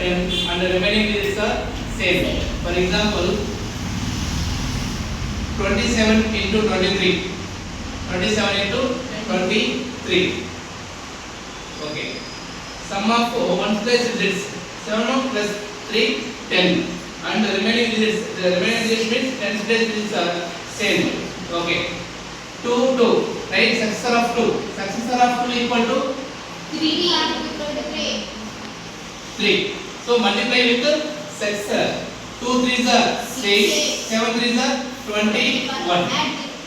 10 and the remaining digits are same. For example, 27 into 23. 27 into 23. Okay. Sum of 1 plus digits 7 plus 3 10 and the remaining digits means 10 plus digits are same. Okay. 2 2. Right? Successor of 2. Successor of 2 equal to 3. So multiply with the successor. 2 3s are 6, 7 3s are 21.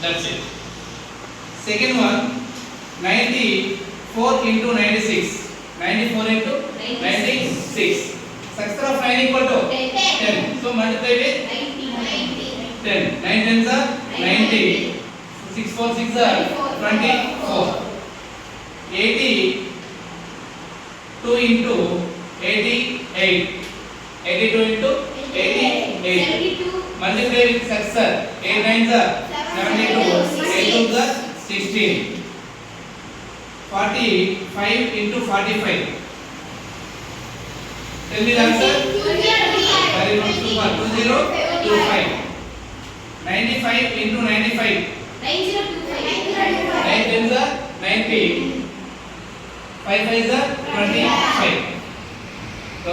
That's it. Second one, 94 into 96. 94 into 96. Successor of 9 equal to 10. So multiply with 10. 9 10s are 90. 6 4 6 are 24. 82 into 88. 82 into 88. Multiply with successor. 8 9s are 72. 8 2s are 16. 45 into 45. Tell me the answer. Very good, super. 2025. 95 into 95. 9 10s are 90. 5 5s are 20.